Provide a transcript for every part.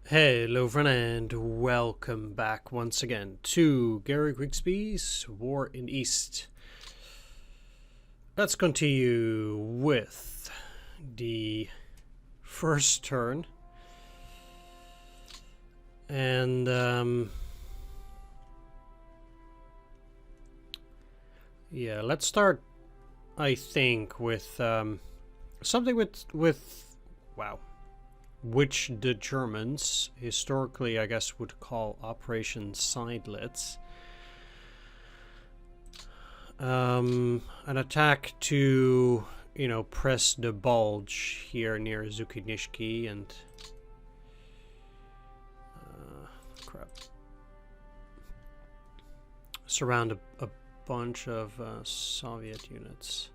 Hello friend and welcome back once again to Gary Grigsby's War in East. Let's continue with the first turn. And yeah, let's start I think with something with wow. Which the Germans historically, I guess, would call Operation Sidelets. An attack to, press the bulge here near Sukhinichi and crap. Surround a bunch of Soviet units.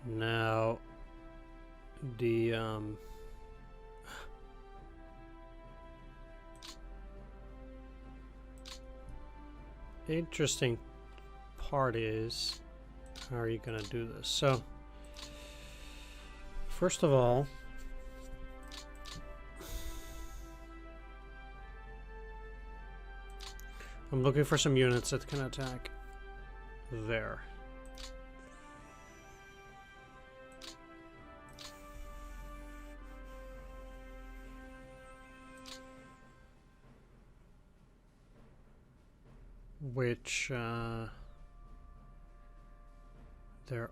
Now, the interesting part is, how are you gonna do this? So, first of all, I'm looking for some units that can attack there. Which there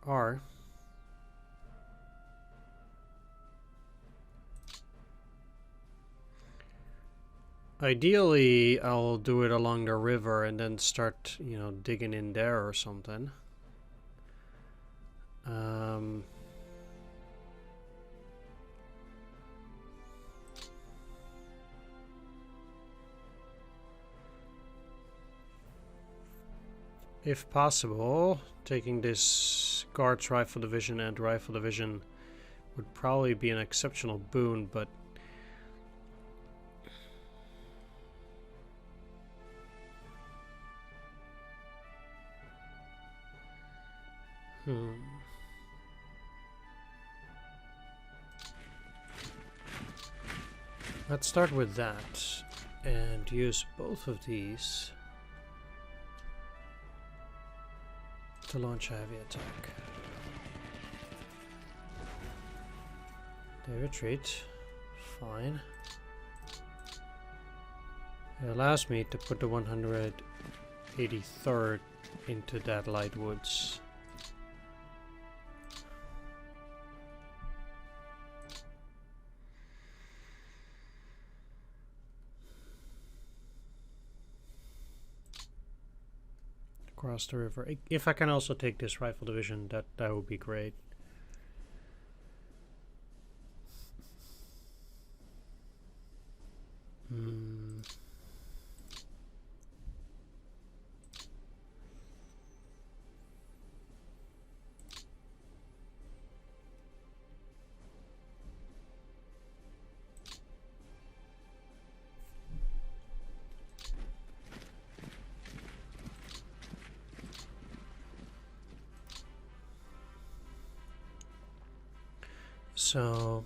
are. Ideally, I'll do it along the river and then start, digging in there or something. If possible, taking this Guards Rifle Division and Rifle Division would probably be an exceptional boon, but let's start with that and use both of these to launch a heavy attack. They retreat. Fine. It allows me to put the 183rd into that light woods. Across the river. If I can also take this rifle division, that would be great. So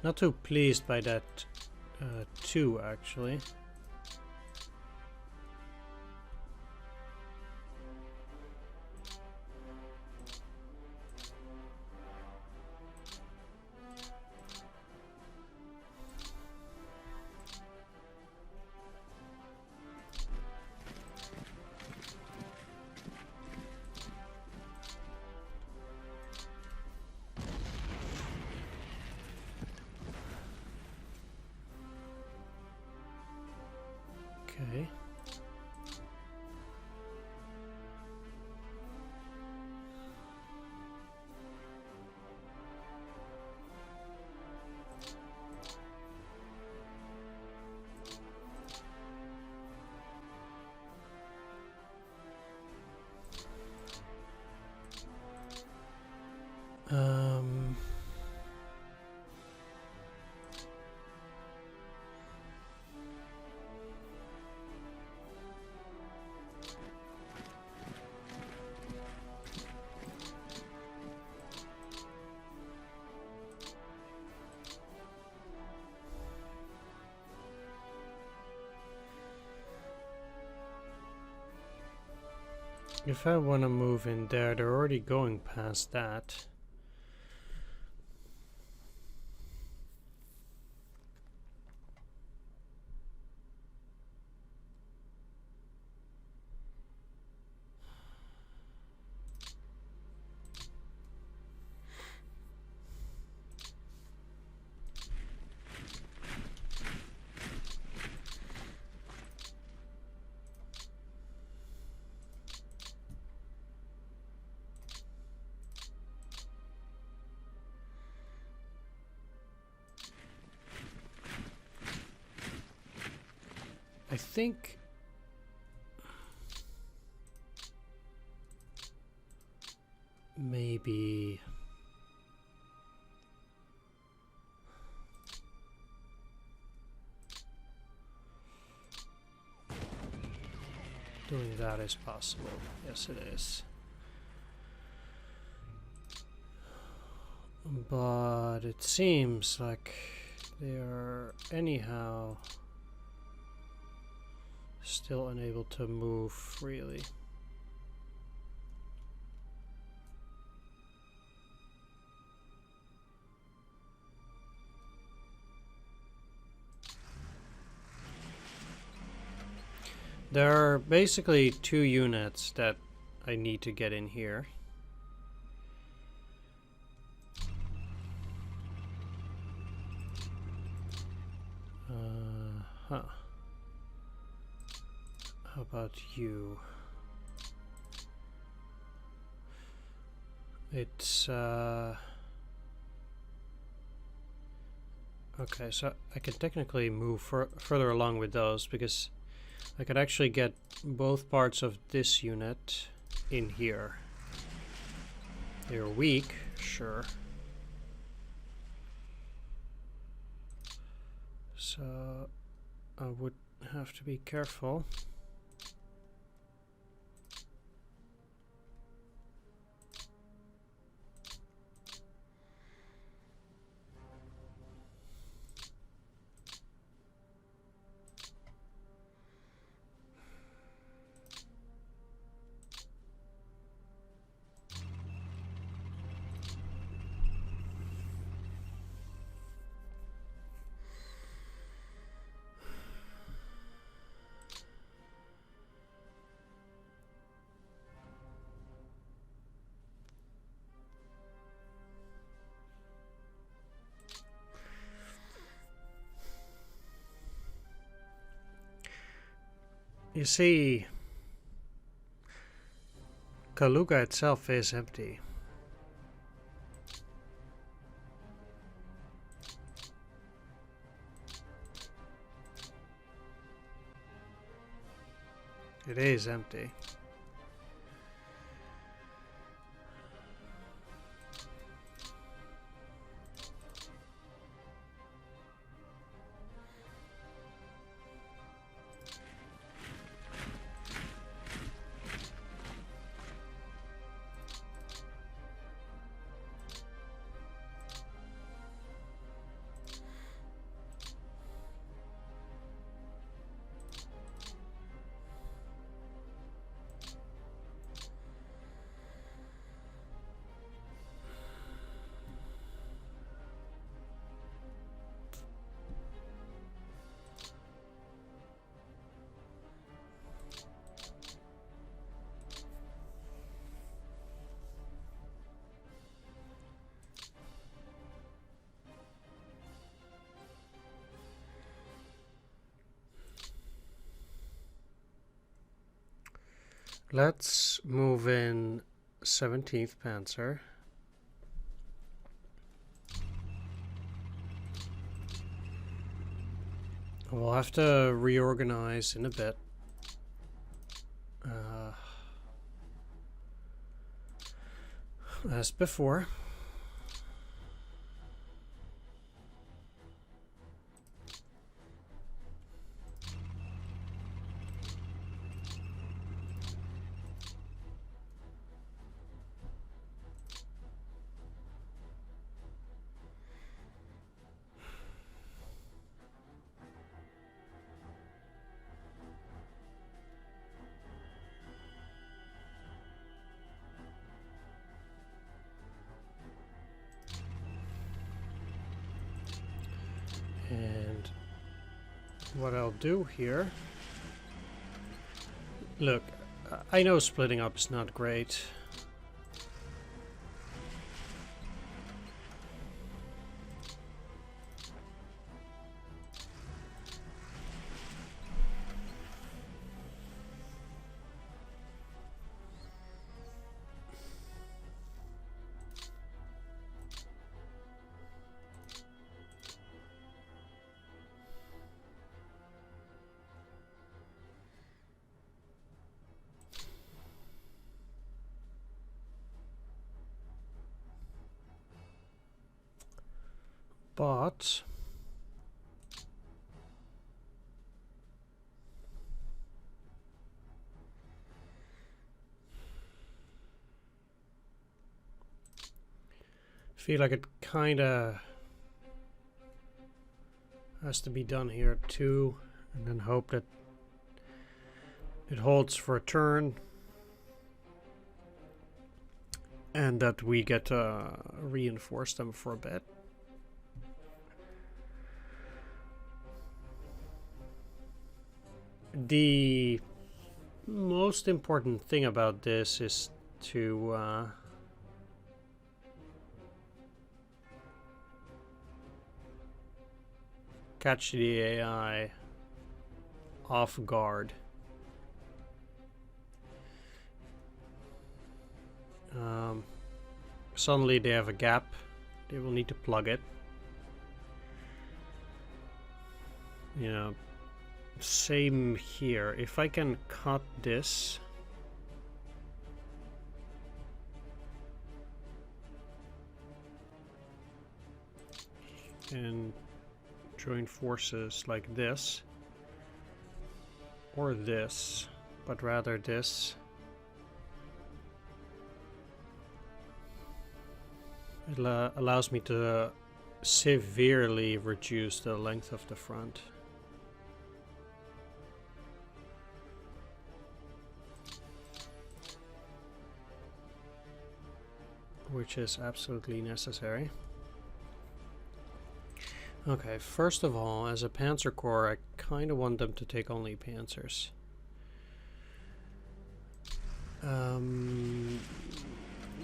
not too pleased by that too, actually. If I want to move in there, they're already going past that. I think maybe doing that is possible. Yes, it is. But it seems like they are anyhow still unable to move freely. There are basically 2 units that I need to get in here. Huh. How about you? It's okay, so I can technically move further along with those because I could actually get both parts of this unit in here. They're weak, sure. So I would have to be careful. You see, Kaluga itself is empty. It is empty. Let's move in 17th Panzer. We'll have to reorganize in a bit. As before. what I'll do here... Look, I know splitting up is not great. But I feel like it kinda has to be done here too, and then hope that it holds for a turn and that we get to reinforce them for a bit. The most important thing about this is to catch the AI off guard. Suddenly they have a gap, they will need to plug it. You know, same here. If I can cut this and join forces like this, or this, but rather this, it allows me to severely reduce the length of the front. Which is absolutely necessary. Okay, first of all, as a Panzer Corps, I kind of want them to take only Panzers.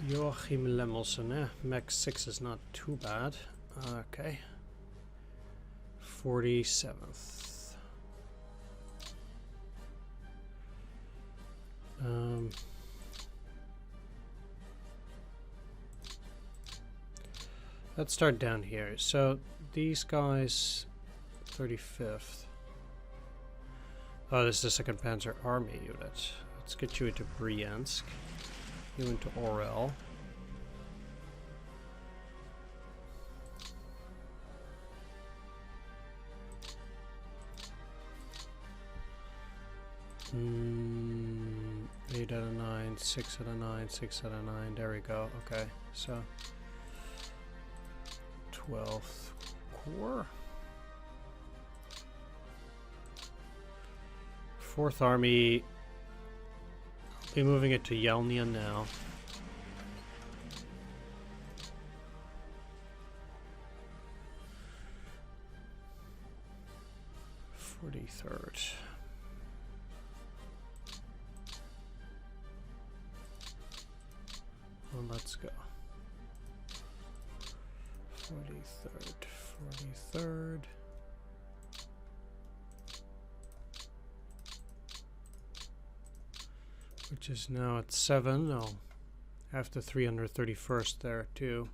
Joachim Lemmelsen, Mech 6 is not too bad. Okay. 47th. Let's start down here. So these guys, 35th. Oh, this is the 2nd Panzer Army unit. Let's get you into Bryansk. You into Orel. Mm, 8 out of 9, 6 out of 9, 6 out of 9. There we go. Okay, so 12th Corps. 4th Army. I'll be moving it to Yelnya now. Third. Well, let's go. 43rd. Which is now at 7. I'll have the 331st there too.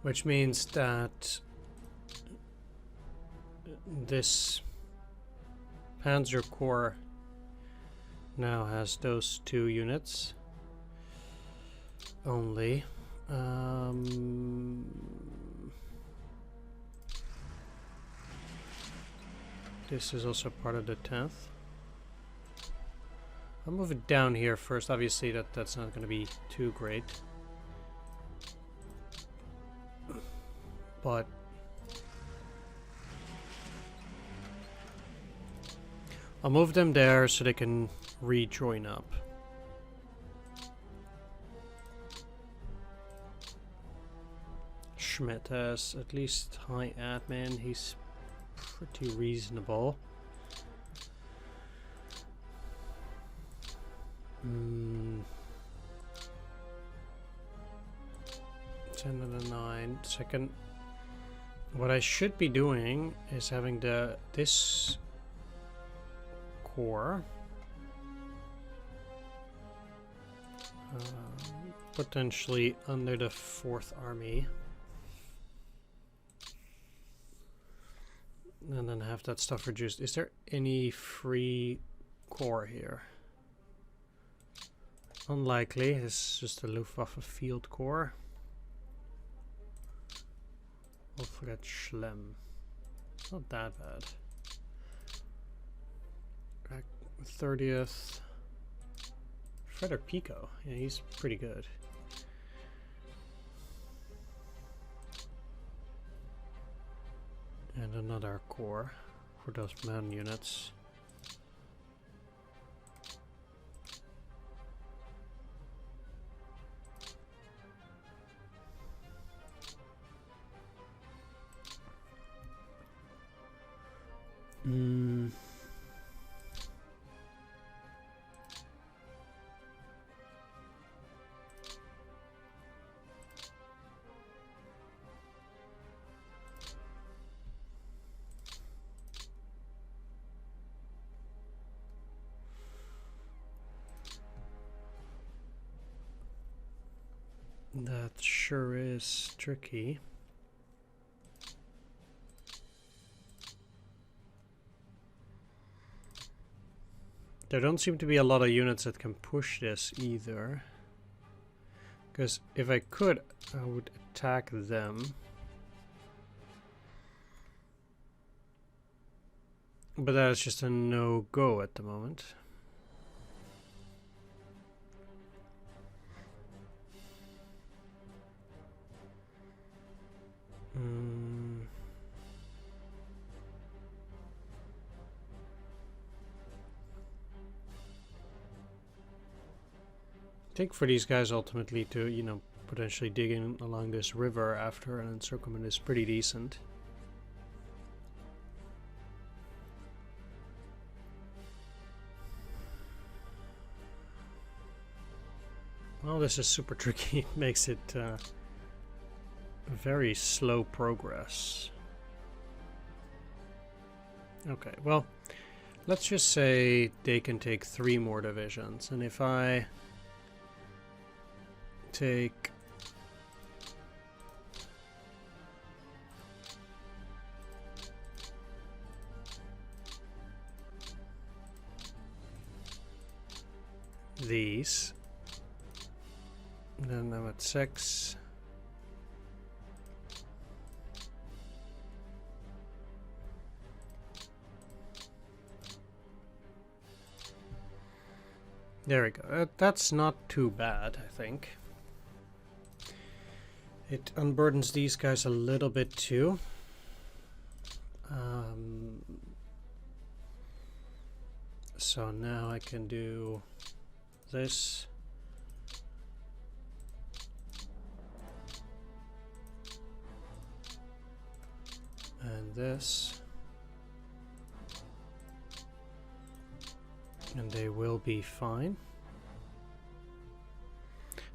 Which means that this Panzer Corps now has those 2 units only. This is also part of the 10th. I'll move it down here first. Obviously that's not going to be too great. But I'll move them there so they can rejoin up. Schmidt has at least high admin. He's pretty reasonable. 10 and a 9. Second. What I should be doing is having this core potentially under the 4th Army, and then have that stuff reduced. Is there any free core here? Unlikely. It's just a Luftwaffe field core. We'll forget Schlem. It's not that bad. 30th. Frederick Pico. Yeah, he's pretty good. And another core for those man units. That sure is tricky. There don't seem to be a lot of units that can push this either. Because if I could, I would attack them. But that is just a no-go at the moment. I think for these guys ultimately to, you know, potentially dig in along this river after an encirclement is pretty decent. Well, this is super tricky. It makes it very slow progress. Okay, well, let's just say they can take 3 more divisions, and if I take these, then I'm at 6. There we go. That's not too bad, I think. It unburdens these guys a little bit too. So now I can do this. And this. And they will be fine.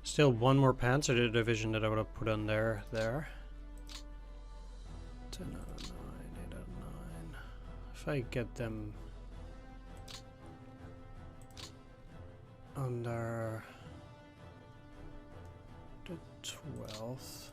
Still one more Panzer division that I would have put on there. 10 out of 9, 8 out of 9. If I get them under the 12th.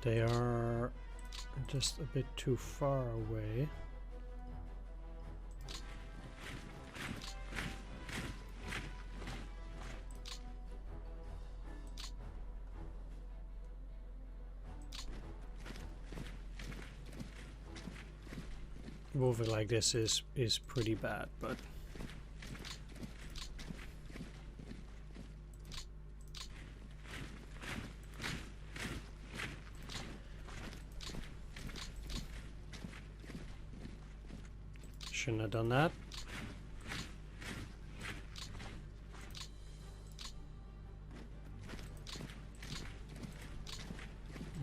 They are just a bit too far away. moving like this is pretty bad, but shouldn't have done that.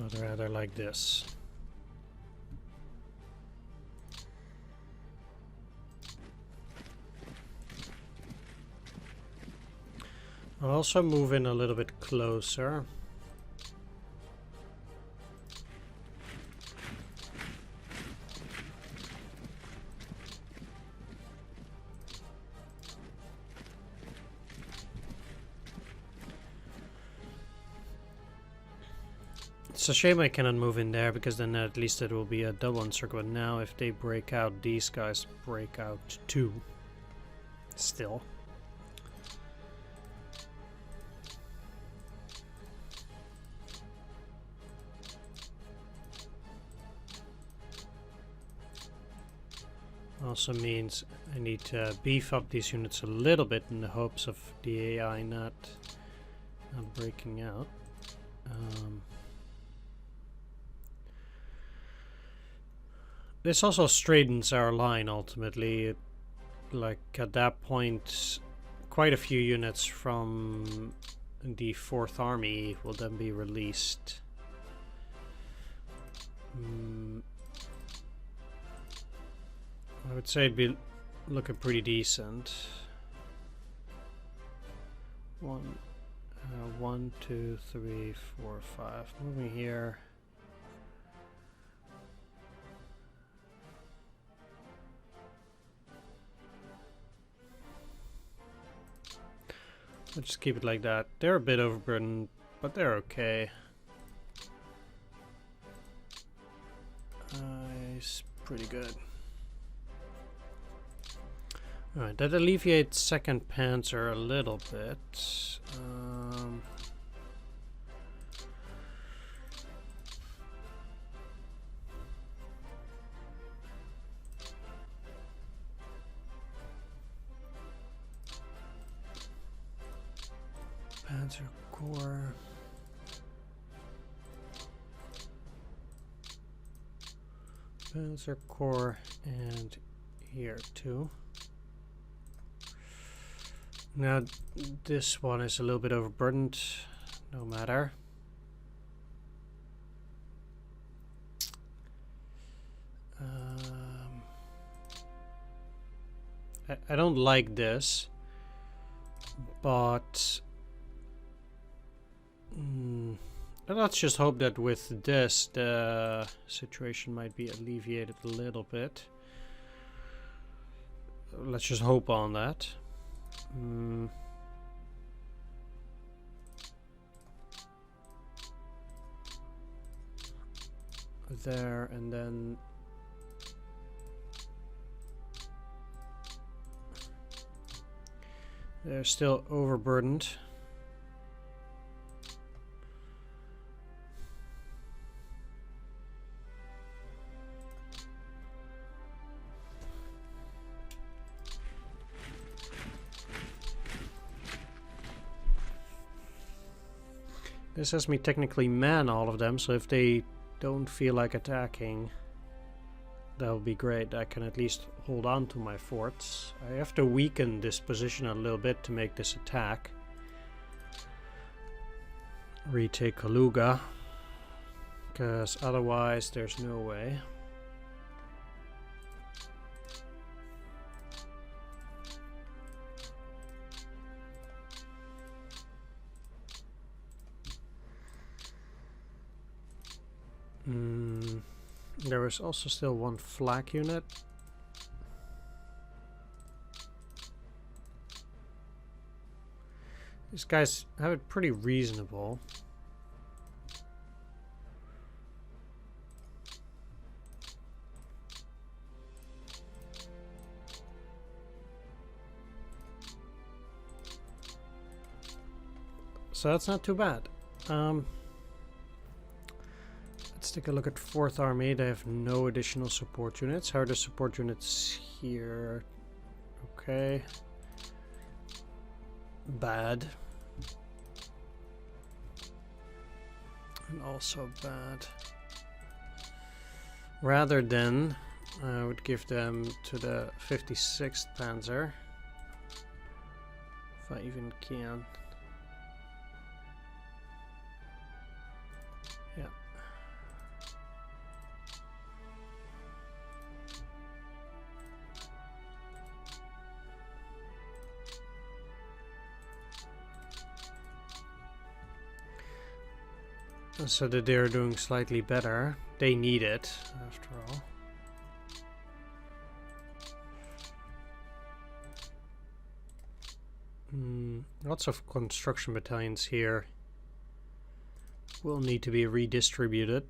I'd rather like this. I'll also move in a little bit closer. It's a shame I cannot move in there, because then at least it will be a double encircle. But now if they break out, these guys break out too. Still. Also means I need to beef up these units a little bit in the hopes of the AI not breaking out. This also straightens our line ultimately. Like at that point, quite a few units from the Fourth Army will then be released. I would say it'd be looking pretty decent. 1, 2, 3, 4, 5. Moving here. Let's just keep it like that. They're a bit overburdened, but they're okay. It's pretty good. Alright, that alleviates Second Panzer a little bit. Panzer Corps. Panzer Corps and here too. Now this one is a little bit overburdened, no matter. I don't like this, but let's just hope that with this the situation might be alleviated a little bit. Let's just hope on that. There, and then they're still overburdened. This has me technically man all of them, so if they don't feel like attacking, that would be great. I can at least hold on to my forts. I have to weaken this position a little bit to make this attack. Retake Kaluga, because otherwise there's no way. There is also still one flak unit. These guys have it pretty reasonable. So that's not too bad. Let's Let's take a look at 4th Army. They have no additional support units. How are the support units here? Okay. Bad. And also bad. Rather than, I would give them to the 56th Panzer. If I even can. Yeah. So that they're doing slightly better. They need it, after all. Lots of construction battalions here will need to be redistributed.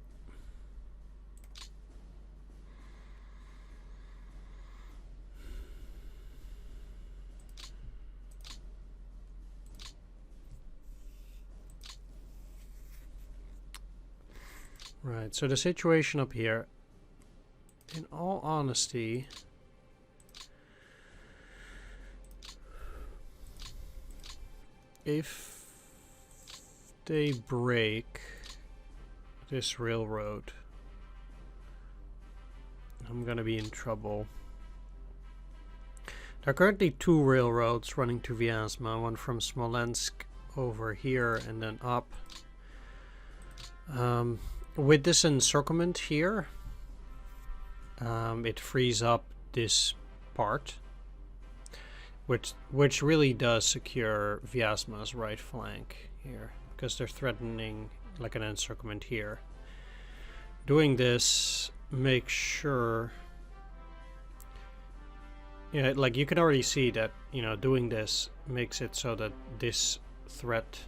Right, so the situation up here, in all honesty, if they break this railroad, I'm gonna be in trouble. There are currently 2 railroads running to Vyazma, one from Smolensk over here and then up. With this encirclement here, it frees up this part, which really does secure Vyazma's right flank here, because they're threatening like an encirclement here. Doing this makes sure, like you can already see that, doing this makes it so that this threat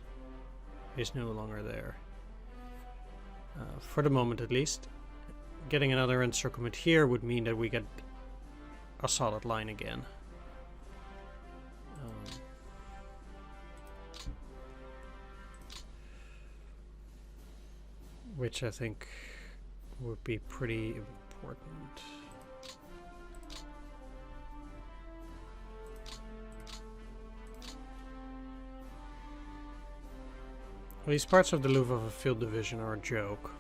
is no longer there. For the moment at least. Getting another encirclement here would mean that we get a solid line again. Which I think would be pretty important. These parts of the Luftwaffe Field Division are a joke.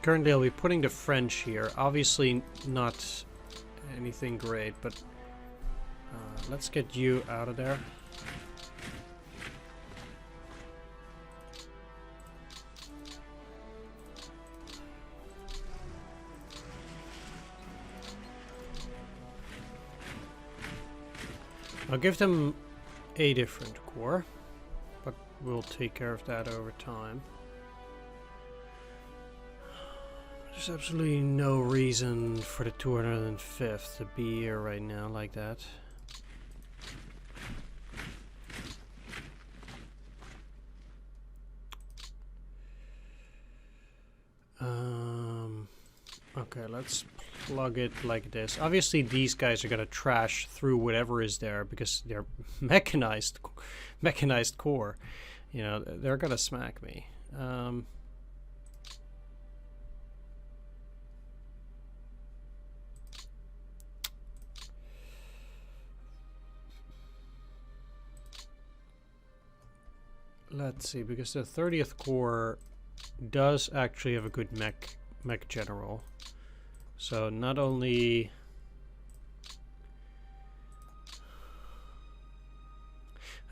Currently I'll be putting the French here. Obviously not anything great, but let's get you out of there. I'll give them a different corps, but we'll take care of that over time. There's absolutely no reason for the 205th to be here right now like that. Okay, let's plug it like this. Obviously these guys are gonna trash through whatever is there because they're mechanized corps. They're gonna smack me. Let's see, because the 30th Corps does actually have a good mech general. So not only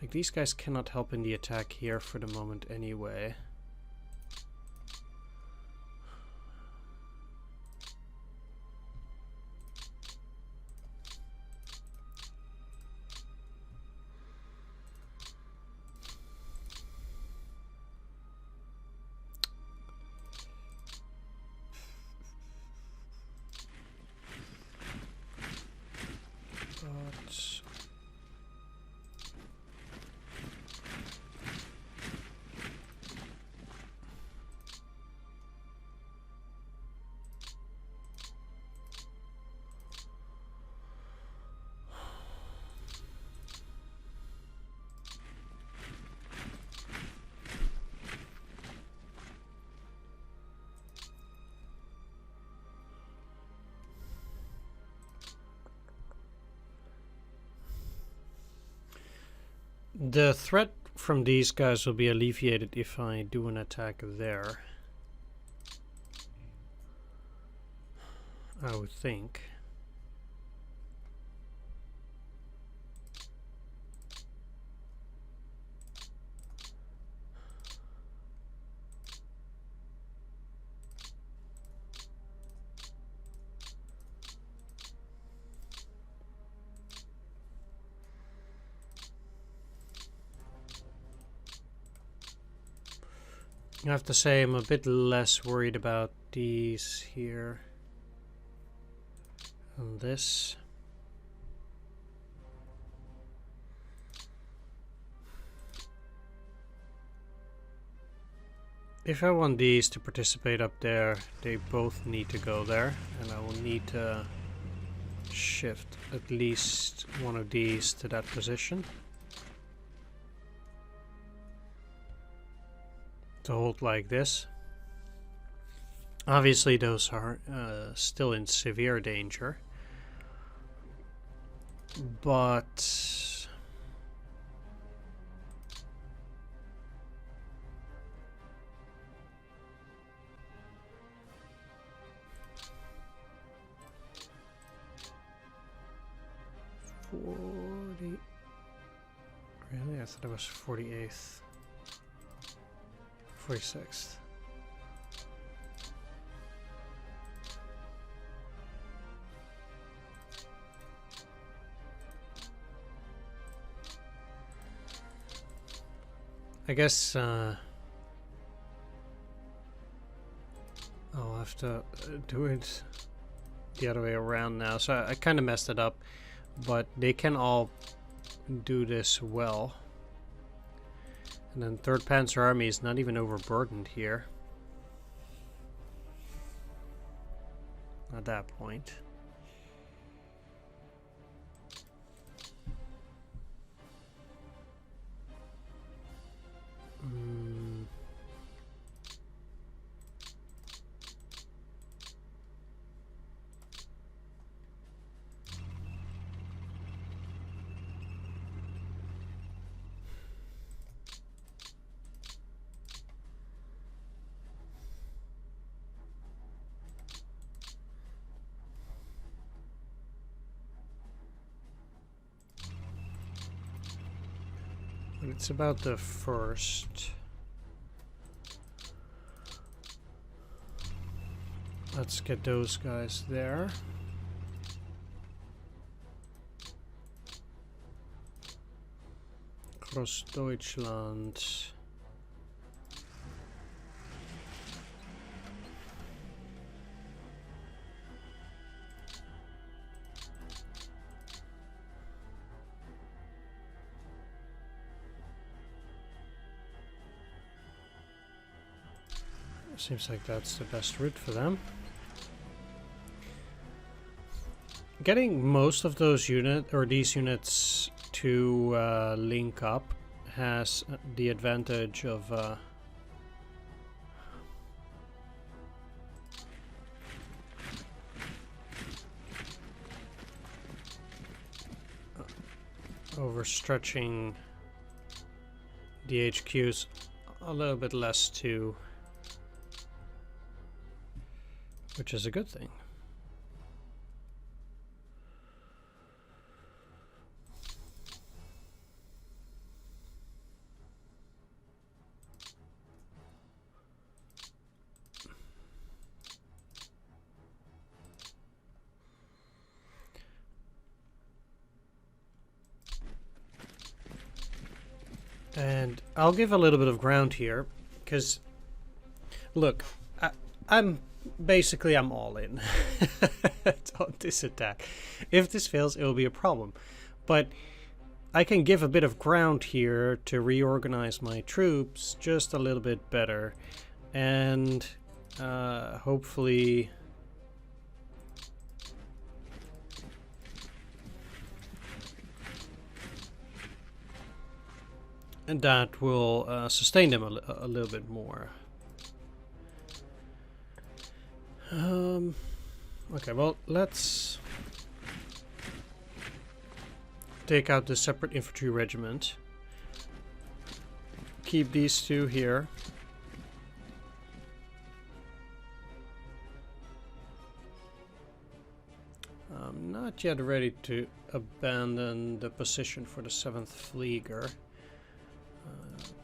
like these guys cannot help in the attack here for the moment anyway. The threat from these guys will be alleviated if I do an attack there. I would think. I have to say I'm a bit less worried about these here and this. If I want these to participate up there, they both need to go there, and I will need to shift at least one of these to that position to hold like this. Obviously those are still in severe danger, but really? I thought it was 48th. 46th. I guess I'll have to do it the other way around now. So I kind of messed it up, but they can all do this well. And then Third Panzer Army is not even overburdened here. At that point. It's about the first. Let's get those guys there. Across Deutschland. Seems like that's the best route for them. Getting most of those these units to link up has the advantage of overstretching the HQs a little bit less too. Which is a good thing. And I'll give a little bit of ground here, because look, I'm all in on this attack. If this fails, it will be a problem. But I can give a bit of ground here to reorganize my troops just a little bit better. And hopefully that will sustain them a little bit more. Okay, well, let's take out the separate infantry regiment. keep these two here. I'm not yet ready to abandon the position for the 7th Flieger.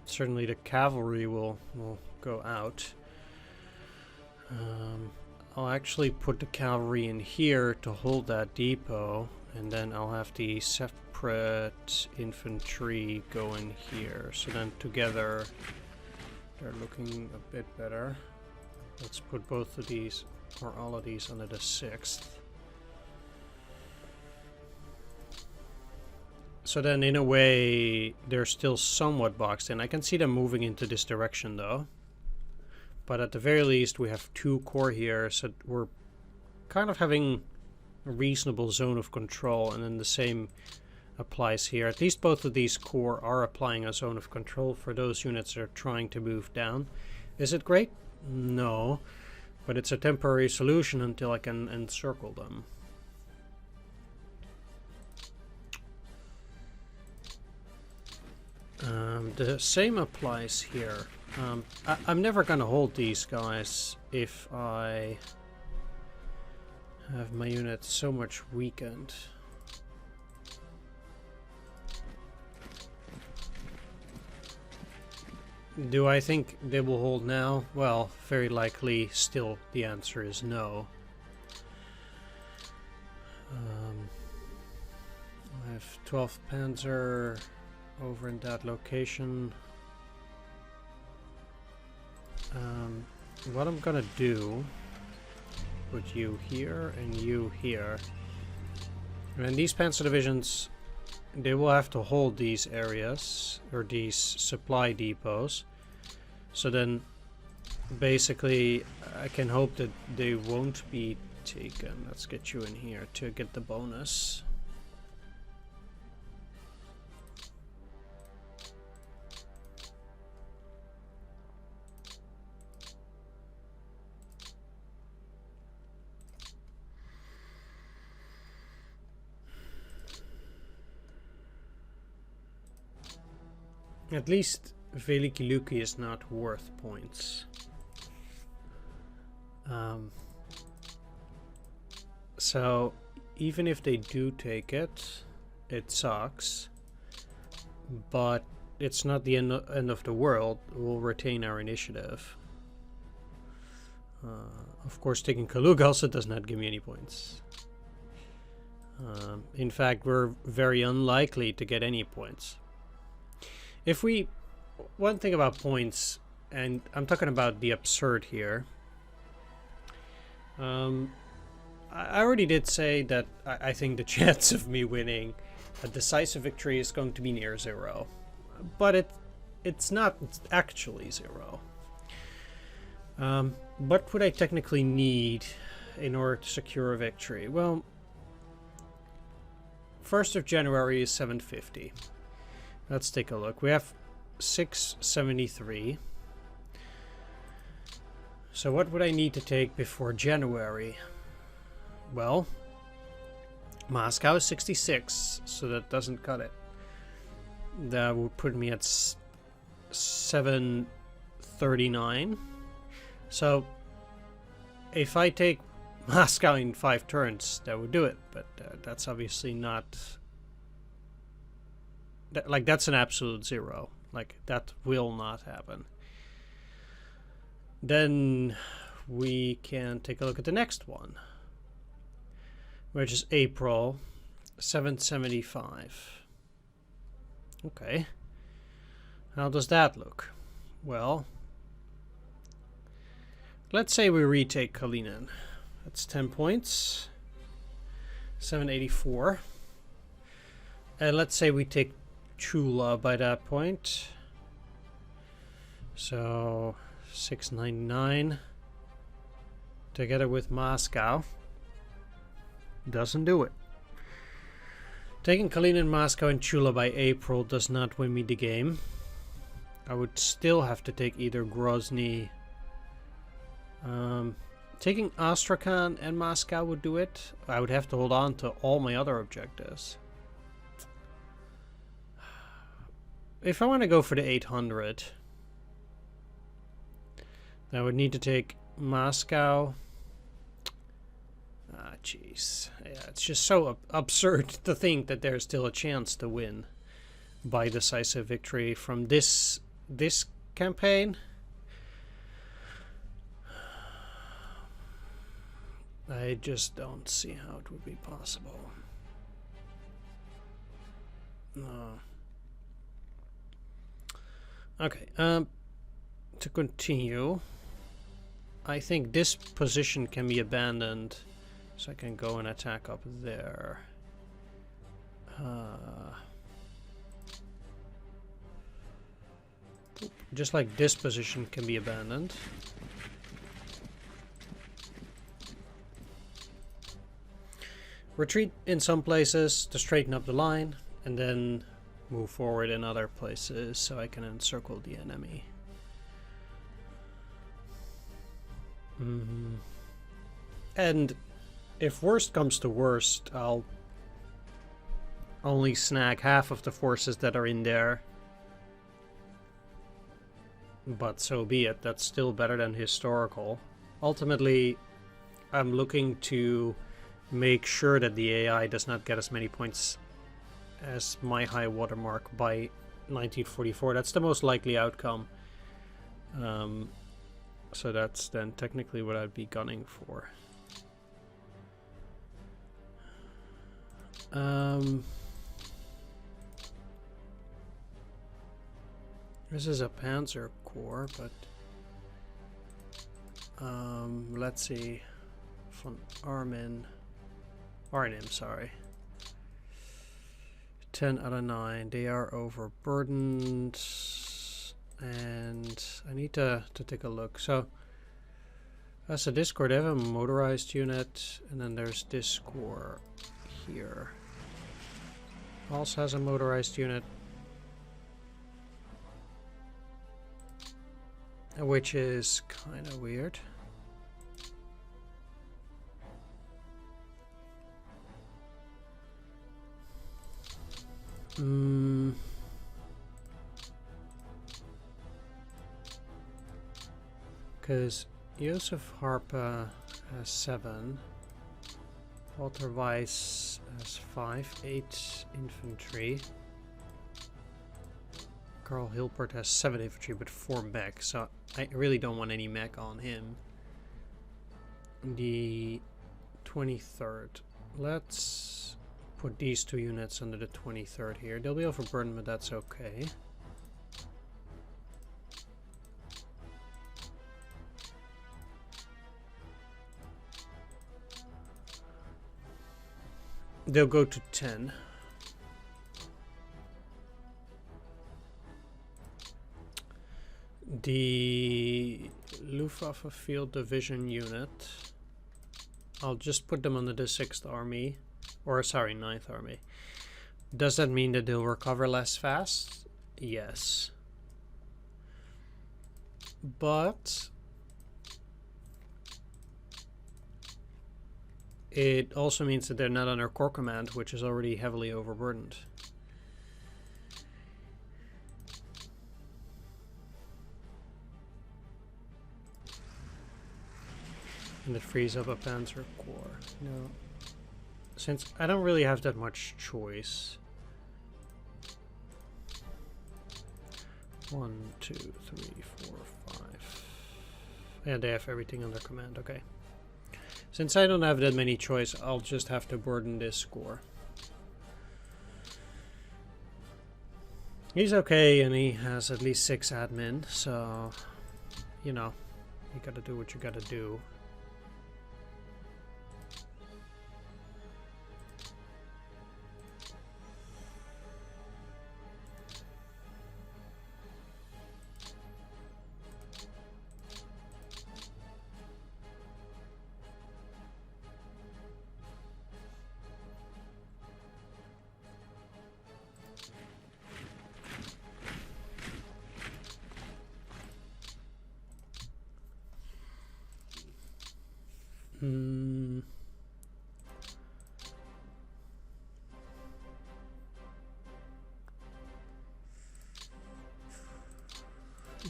Certainly the cavalry will go out. I'll actually put the cavalry in here to hold that depot, and then I'll have the separate infantry go in here. So then together they're looking a bit better. Let's put both of these, or all of these, under the 6th. So then in a way they're still somewhat boxed in. I can see them moving into this direction though. But at the very least we have 2 corps here, so we're kind of having a reasonable zone of control, and then the same applies here. At least both of these corps are applying a zone of control for those units that are trying to move down. Is it great? No. But it's a temporary solution until I can encircle them. The same applies here. I'm never gonna hold these guys if I have my unit so much weakened. Do I think they will hold now? Well, very likely still the answer is no. I have 12th Panzer over in that location. What I'm gonna do, put you here and you here. And these panzer divisions, they will have to hold these areas, or these supply depots. So then, basically, I can hope that they won't be taken. Let's get you in here to get the bonus. At least Veliki Luki is not worth points. So even if they do take it, it sucks. But it's not the end of the world. We'll retain our initiative. Of course, taking Kaluga also does not give me any points. In fact, we're very unlikely to get any points. If we, one thing about points, and I'm talking about the absurd here. I already did say that I think the chance of me winning a decisive victory is going to be near 0. But it's not actually 0. What would I technically need in order to secure a victory? Well, 1st of January is 750. Let's take a look. We have 673. So what would I need to take before January? Well, Moscow is 66, so that doesn't cut it. That would put me at 739. So if I take Moscow in 5 turns, that would do it. But that's obviously not... Like, that's an absolute 0. Like, that will not happen. Then we can take a look at the next one, which is April 775. Okay. How does that look? Well, let's say we retake Kalinin. That's 10 points. 784. And let's say we take Chula by that point. So 699 together with Moscow doesn't do it. Taking Kalinin, Moscow, and Chula by April does not win me the game. I would still have to take either Grozny. Taking Astrakhan and Moscow would do it. I would have to hold on to all my other objectives. If I want to go for the 800, I would need to take Moscow. Ah, jeez. Yeah, it's just so absurd to think that there's still a chance to win by decisive victory from this campaign. I just don't see how it would be possible. No. Okay, to continue, I think this position can be abandoned, so I can go and attack up there. Just like this position can be abandoned. Retreat in some places to straighten up the line, and then move forward in other places so I can encircle the enemy. And if worst comes to worst, I'll only snag half of the forces that are in there. But so be it, that's still better than historical. Ultimately, I'm looking to make sure that the AI does not get as many points as my high watermark by 1944. That's the most likely outcome. So that's then technically what I'd be gunning for. This is a Panzer Corps, but let's see. Von Arnim, sorry. 10 out of 9. They are overburdened, and I need to take a look. So that's a Discord. They have a motorized unit, and then there's this corps here. Also has a motorized unit, which is kind of weird. Because Josef Harpa has 7, Walter Weiss has 5, 8 infantry. Karl Hilpert has 7 infantry but 4 mech, so I really don't want any mech on him. The 23rd. Let's put these 2 units under the 23rd here. They'll be overburdened, but that's okay. They'll go to 10. The Luftwaffe Field Division unit, I'll just put them under the 6th Army, or sorry, 9th Army. Does that mean that they'll recover less fast? Yes. But it also means that they're not under Corps Command, which is already heavily overburdened. And it frees up a Panzer Corps. No. Since I don't really have that much choice. 1, 2, 3, 4, 5. And they have everything under command, okay. Since I don't have that many choice, I'll just have to burden this score. He's okay, and he has at least 6 admin, so, you know, you gotta do what you gotta do.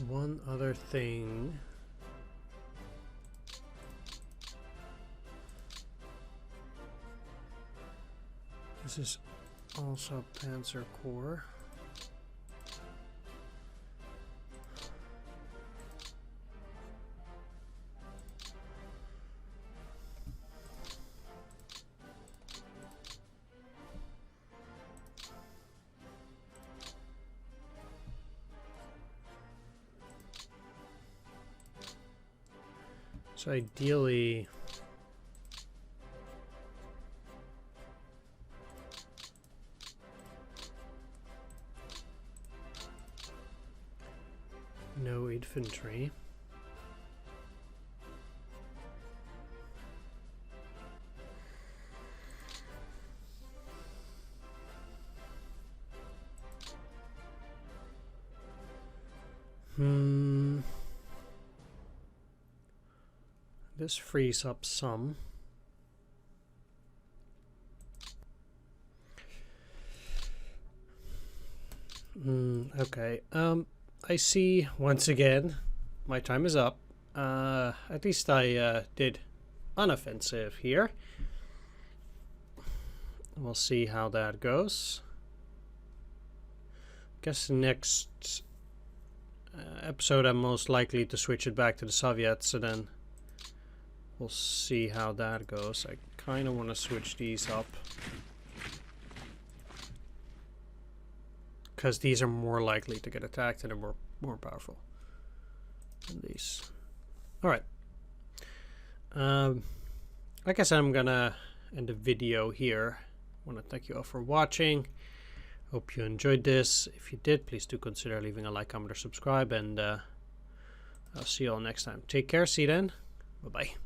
One other thing This is also Panzer Corps. So ideally, no infantry. This frees up some. Okay. I see once again my time is up. At least I did unoffensive here. We'll see how that goes. Guess next episode I'm most likely to switch it back to the Soviets, and then we'll see how that goes. I kind of want to switch these up, because these are more likely to get attacked and are more powerful than these. Alright. Like I said, I'm gonna end the video here. I want to thank you all for watching. Hope you enjoyed this. If you did, please do consider leaving a like, comment, or subscribe, and I'll see you all next time. Take care. See you then. Bye-bye.